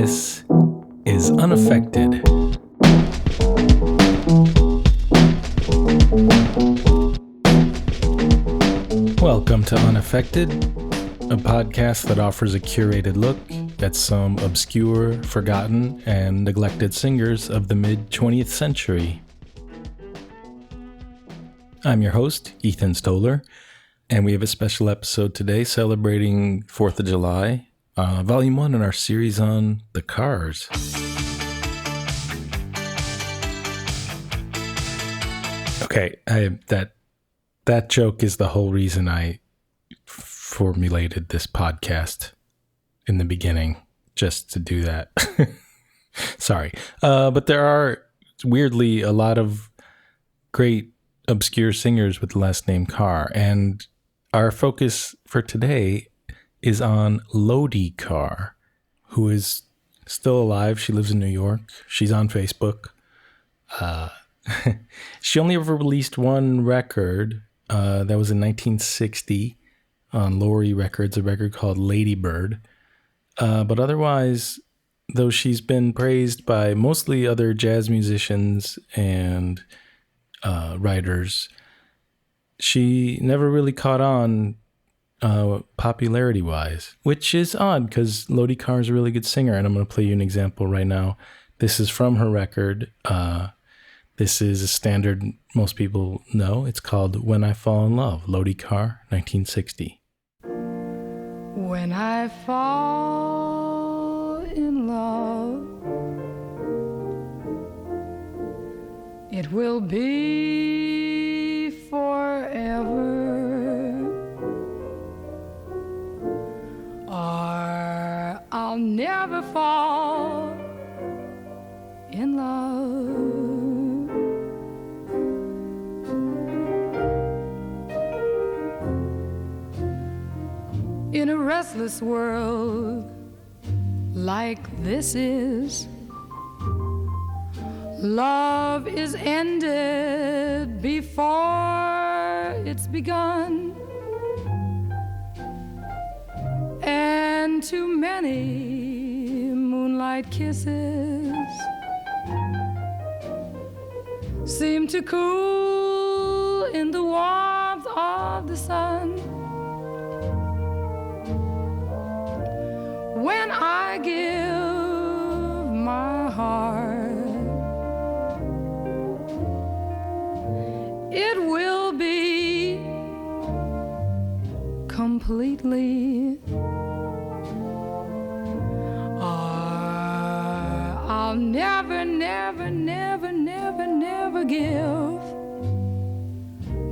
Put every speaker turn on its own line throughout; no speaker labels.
This is Unaffected. Welcome to Unaffected, a podcast that offers a curated look at some obscure, forgotten, and neglected singers of the mid-20th century. I'm your host, Ethan Stoller, and we have a special episode today celebrating 4th of July, Volume 1 in our series on the Carrs. Okay, that joke is the whole reason I formulated this podcast in the beginning, just to do that. Sorry. But there are, weirdly, a lot of great obscure singers with the last name Carr, and our focus for today is on Lodi Carr, who is still alive. She lives in New York. She's on Facebook. She only ever released one record. That was in 1960 on Lori Records, a record called Lady Bird. But otherwise, though she's been praised by mostly other jazz musicians and writers, she never really caught on popularity-wise, which is odd because Lodi Carr is a really good singer, and I'm going to play you an example right now. This is from her record. This is a standard most people know. It's called When I Fall in Love, Lodi Carr, 1960.
When I fall in love, it will be forever, or I'll never fall in love. In a restless world like this is, love is ended before it's begun, and too many moonlight kisses seem to cool in the warmth of the sun. When I give my heart, it will be completely, or I'll never, never, never, never, never give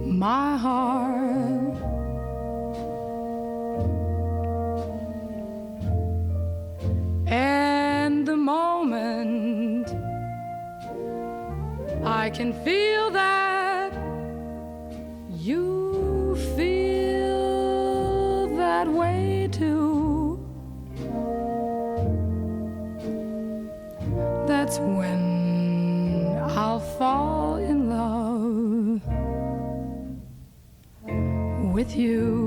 my heart. And the moment I can feel that you feel that way too, that's when I'll fall in love with you.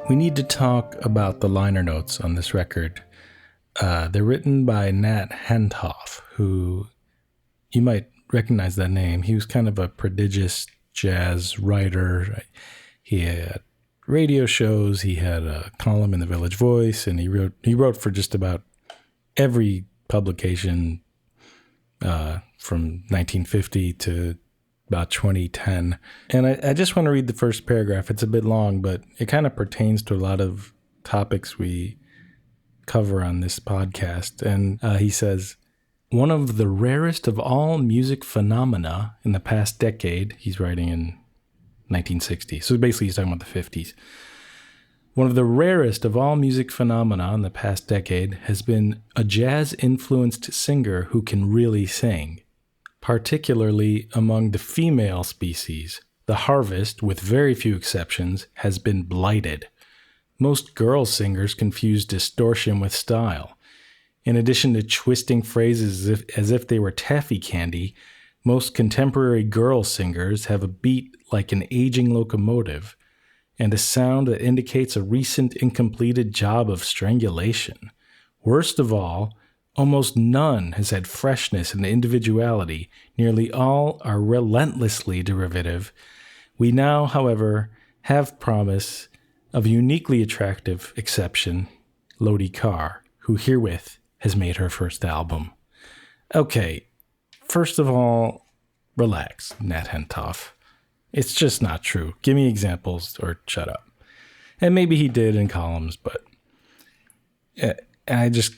We need to talk about the liner notes on this record. They're written by anti-Hentoff, who you might recognize that name. He was kind of a prodigious jazz writer. He had radio shows. He had a column in the Village Voice, and he wrote for just about every publication from 1950 to about 2010. And I just want to read the first paragraph. It's a bit long, but it kind of pertains to a lot of topics we cover on this podcast. And he says, one of the rarest of all music phenomena in the past decade, he's writing in 1960. So basically he's talking about the 50s. One of the rarest of all music phenomena in the past decade has been a jazz-influenced singer who can really sing. Particularly among the female species, the harvest, with very few exceptions, has been blighted. Most girl singers confuse distortion with style. In addition to twisting phrases as if they were taffy candy, most contemporary girl singers have a beat like an aging locomotive, and a sound that indicates a recent incompleted job of strangulation. Worst of all, almost none has had freshness and individuality. Nearly all are relentlessly derivative. We now, however, have promise of a uniquely attractive exception, Lodi Carr, who herewith has made her first album. Okay, first of all, relax, anti-Hentoff. It's just not true. Give me examples or shut up. And maybe he did in columns, but I just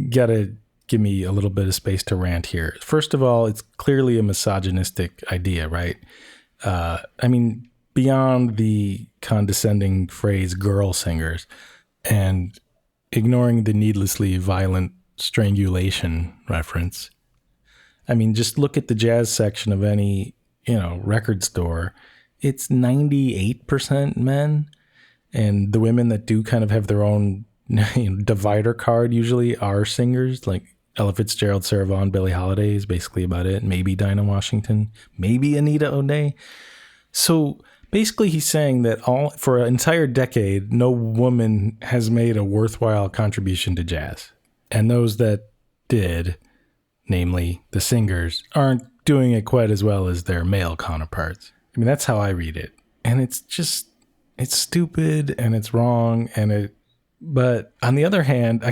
gotta give me a little bit of space to rant here. First of all, it's clearly a misogynistic idea, right? I mean, beyond the condescending phrase girl singers and ignoring the needlessly violent strangulation reference. I mean, just look at the jazz section of any, record store. It's 98% men. And the women that do kind of have their own divider card usually are singers, like Ella Fitzgerald, Sarah Vaughan, Billie Holiday is basically about it. Maybe Dinah Washington, maybe Anita O'Day. So basically he's saying that for an entire decade, no woman has made a worthwhile contribution to jazz. And those that did, namely the singers, aren't doing it quite as well as their male counterparts. I mean, that's how I read it. And it's stupid and it's wrong. But on the other hand, I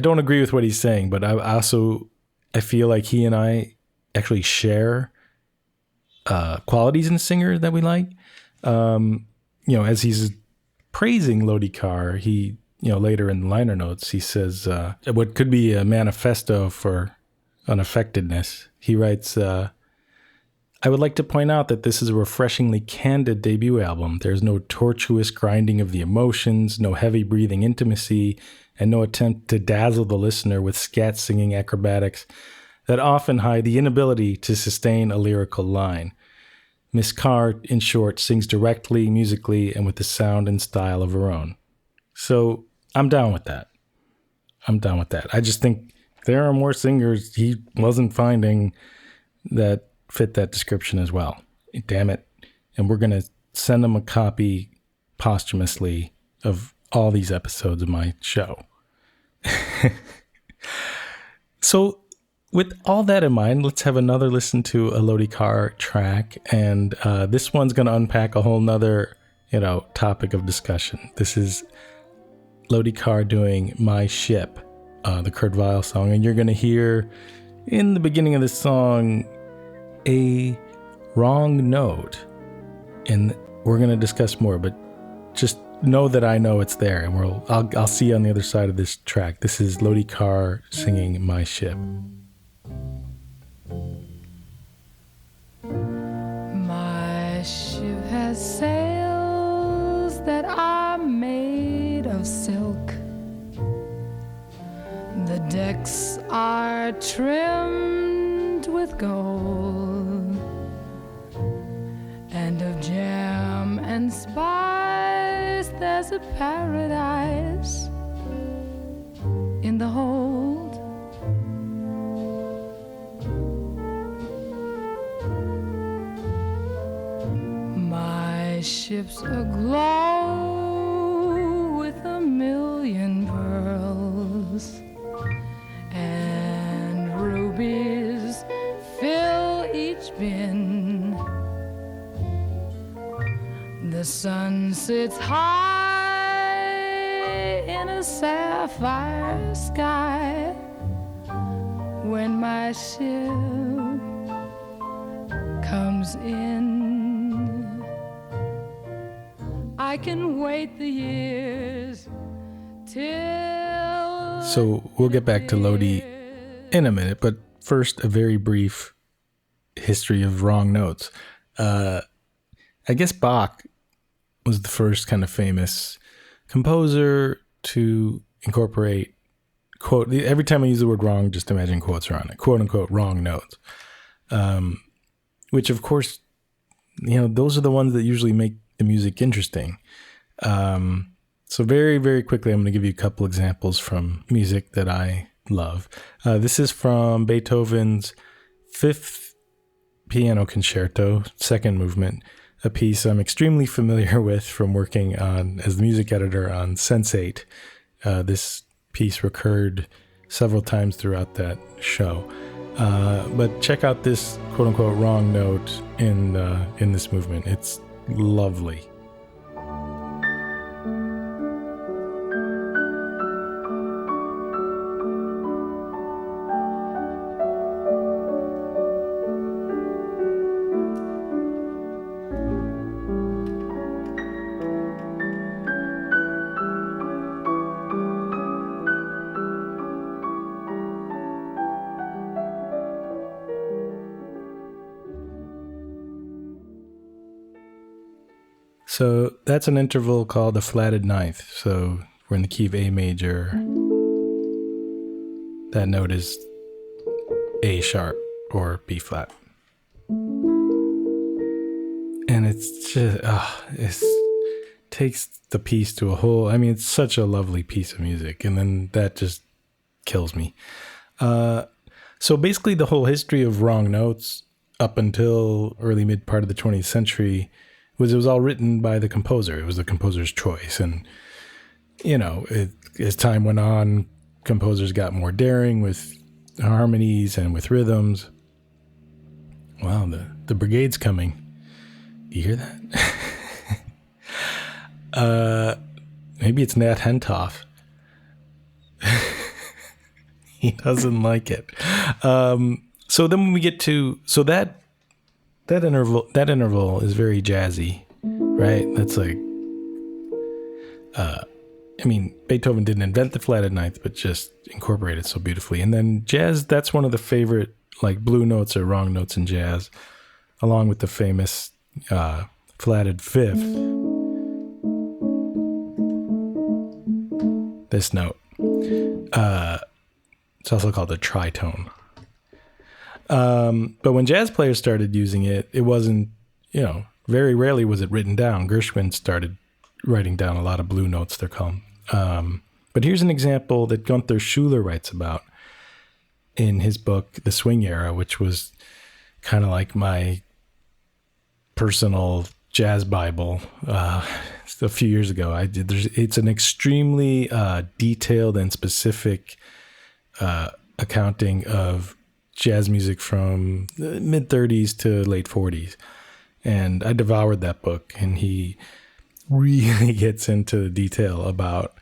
don't agree with what he's saying, but I feel like he and I actually share qualities in a singer that we like. As he's praising Lodi Carr, he, later in the liner notes, he says, what could be a manifesto for unaffectedness. He writes, I would like to point out that this is a refreshingly candid debut album. There's no tortuous grinding of the emotions, no heavy breathing intimacy, and no attempt to dazzle the listener with scat singing acrobatics that often hide the inability to sustain a lyrical line. Miss Carr, in short, sings directly, musically, and with the sound and style of her own. So I'm down with that. I just think there are more singers he wasn't finding that fit that description as well. Damn it. And we're going to send him a copy posthumously of all these episodes of my show. So with all that in mind, let's have another listen to a Lodi Carr track. And this one's going to unpack a whole nother, topic of discussion. This is Lodi Carr doing My Ship, the Kurt Weill song. And you're going to hear in the beginning of this song a wrong note. And we're going to discuss more, but just know that I know it's there. And I'll see you on the other side of this track. This is Lodi Carr singing My Ship.
My ship has sails that are made of silk. The decks are trimmed with gold, and of jam and spice there's a paradise in the hold. My ship's aglow with a million pearls, and rubies fill each bin. The sun sits high in a sapphire sky when my ship comes in. I can wait the years till...
So we'll get back to Lodi in a minute, but first a very brief history of wrong notes. I guess Bach was the first kind of famous composer to incorporate quote. Every time I use the word wrong, just imagine quotes around it, quote unquote wrong notes. Which of course, those are the ones that usually make the music interesting. So very, very quickly, I'm going to give you a couple examples from music that I love. This is from Beethoven's Fifth Piano Concerto, second movement, a piece I'm extremely familiar with from working as the music editor on Sense8. This piece recurred several times throughout that show. But check out this quote-unquote wrong note in this movement. It's lovely. So that's an interval called a flatted ninth. So we're in the key of A major. That note is A sharp or B flat. And it's just, it takes the piece to a whole, it's such a lovely piece of music. And then that just kills me. So basically the whole history of wrong notes up until early mid part of the 20th century it was all written by the composer. It was the composer's choice. And, as time went on, composers got more daring with harmonies and with rhythms. Wow, the brigade's coming. You hear that? Maybe it's anti-Hentoff. He doesn't like it. So then when we get to, that interval is very jazzy, right? That's like, Beethoven didn't invent the flatted ninth, but just incorporated so beautifully. And then jazz, that's one of the favorite like blue notes or wrong notes in jazz, along with the famous flatted fifth. This note. It's also called a tritone. But when jazz players started using it, it wasn't, very rarely was it written down. Gershwin started writing down a lot of blue notes, they're called. But here's an example that Gunther Schuller writes about in his book, The Swing Era, which was kind of like my personal jazz Bible. A few years ago, it's an extremely detailed and specific accounting of jazz music from the mid 30s to late 40s. And I devoured that book, and he really gets into the detail about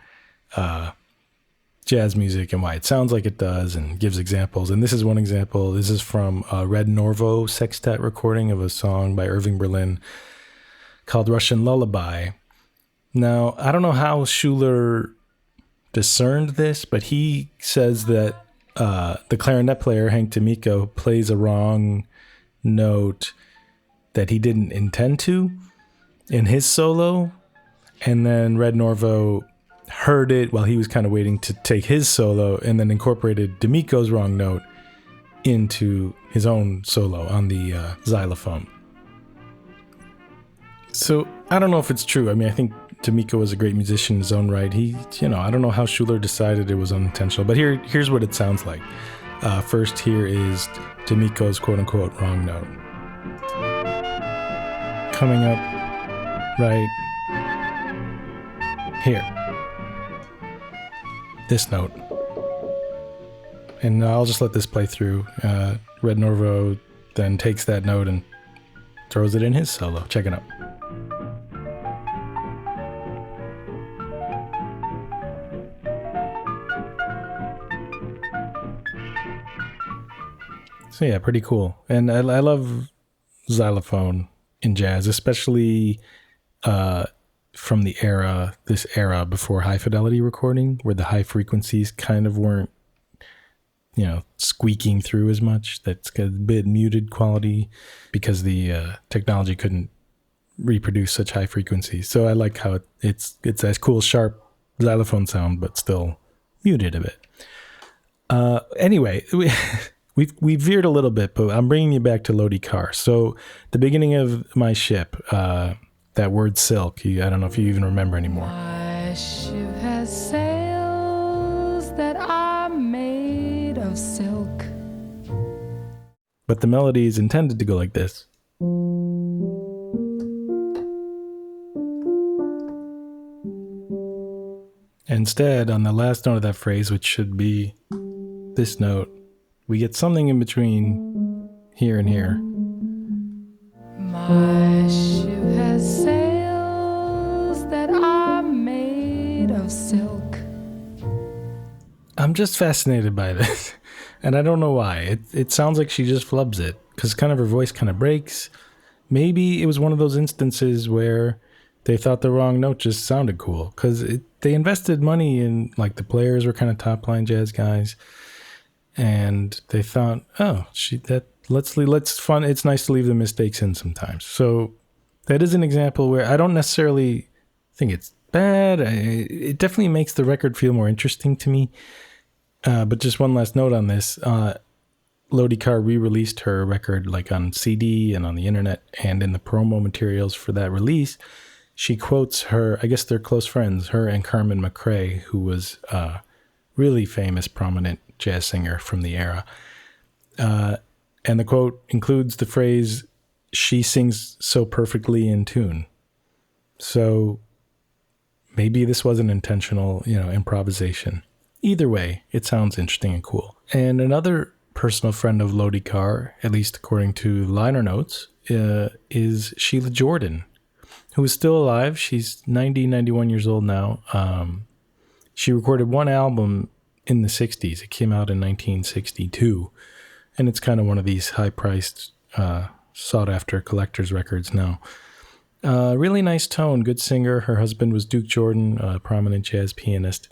jazz music and why it sounds like it does, and gives examples. And this is one example. This is from a Red Norvo sextet recording of a song by Irving Berlin called Russian Lullaby. Now, I don't know how Schuller discerned this, but he says that the clarinet player, Hank D'Amico, plays a wrong note that he didn't intend to in his solo. And then Red Norvo heard it while he was kind of waiting to take his solo, and then incorporated D'Amico's wrong note into his own solo on the xylophone. So I don't know if it's true. I think D'Amico was a great musician in his own right. I don't know how Schuller decided it was unintentional, but here's what it sounds like. First, here is D'Amico's quote-unquote wrong note. Coming up right here. This note. And I'll just let this play through. Red Norvo then takes that note and throws it in his solo. Check it out. So yeah, pretty cool. And I love xylophone in jazz, especially from this era before high fidelity recording, where the high frequencies kind of weren't, squeaking through as much. That's got a bit muted quality because the technology couldn't reproduce such high frequencies. So I like how it's that cool, sharp xylophone sound, but still muted a bit. Anyway, we veered a little bit, but I'm bringing you back to Lodi Carr. So the beginning of my ship, that word silk, I don't know if you even remember anymore.
My ship has sails that are made of silk.
But the melody is intended to go like this. Instead, on the last note of that phrase, which should be this note, we get something in between here and here.
My ship has sails that are made of silk.
I'm just fascinated by this, and I don't know why. It sounds like she just flubs it, because kind of her voice kind of breaks. Maybe it was one of those instances where they thought the wrong note just sounded cool, because they invested money in, like, the players were kind of top-line jazz guys, and they thought, let's fun. It's nice to leave the mistakes in sometimes. So that is an example where I don't necessarily think it's bad. It definitely makes the record feel more interesting to me. But just one last note on this. Lodi Carr re-released her record like on CD and on the internet, and in the promo materials for that release, she quotes her, I guess they're close friends, her and Carmen McRae, who was a really famous, prominent jazz singer from the era. And the quote includes the phrase, "She sings so perfectly in tune." So maybe this was an intentional, improvisation. Either way, it sounds interesting and cool. And another personal friend of Lodi Carr, at least according to liner notes, is Sheila Jordan, who is still alive. She's 91 years old now. She recorded one album in the 60s. It came out in 1962. And it's kind of one of these high-priced, sought-after collector's records now. Really nice tone, good singer. Her husband was Duke Jordan, a prominent jazz pianist.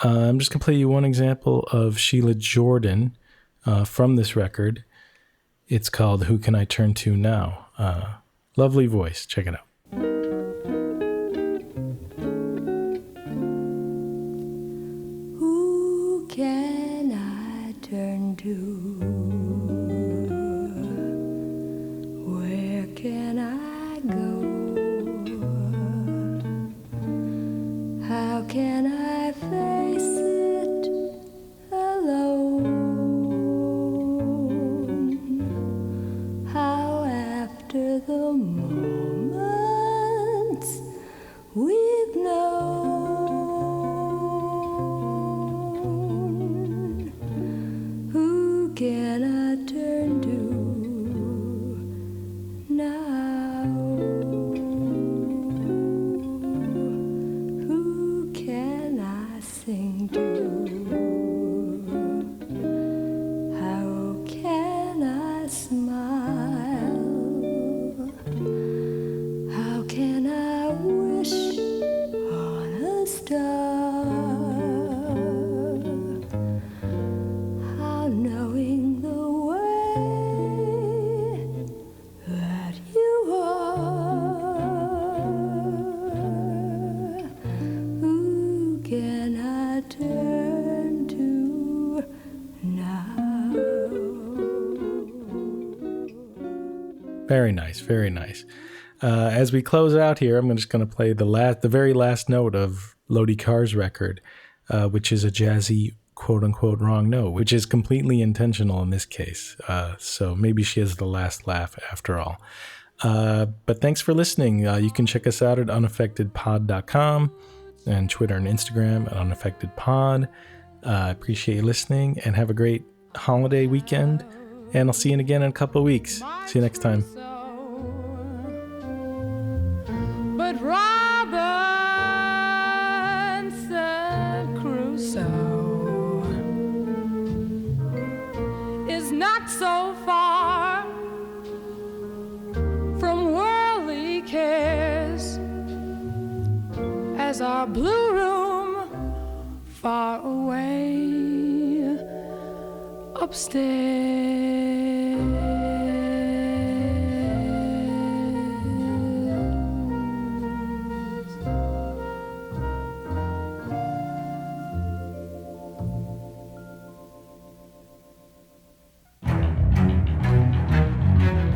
I'm just going to play you one example of Sheila Jordan from this record. It's called Who Can I Turn To Now? Lovely voice. Check it out.
Who can I turn to? Where can I go? How can I face it alone? How after the moments we've known, who can I turn to now? Who can I sing to? How can I smile? How can I wish on a star? How knowing the way that you are, who can I turn to now?
Very nice, very nice. As we close out here, I'm just going to play the very last note of Lodi Carr's record, which is a jazzy, quote-unquote, wrong note, which is completely intentional in this case. So maybe she has the last laugh after all. But thanks for listening. You can check us out at unaffectedpod.com and Twitter and Instagram at unaffectedpod. I appreciate you listening, and have a great holiday weekend. And I'll see you again in a couple of weeks. See you next time.
But Robinson Crusoe is not so far from worldly cares as our blue room far away upstairs.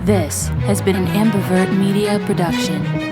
This has been an Ambivert Media production.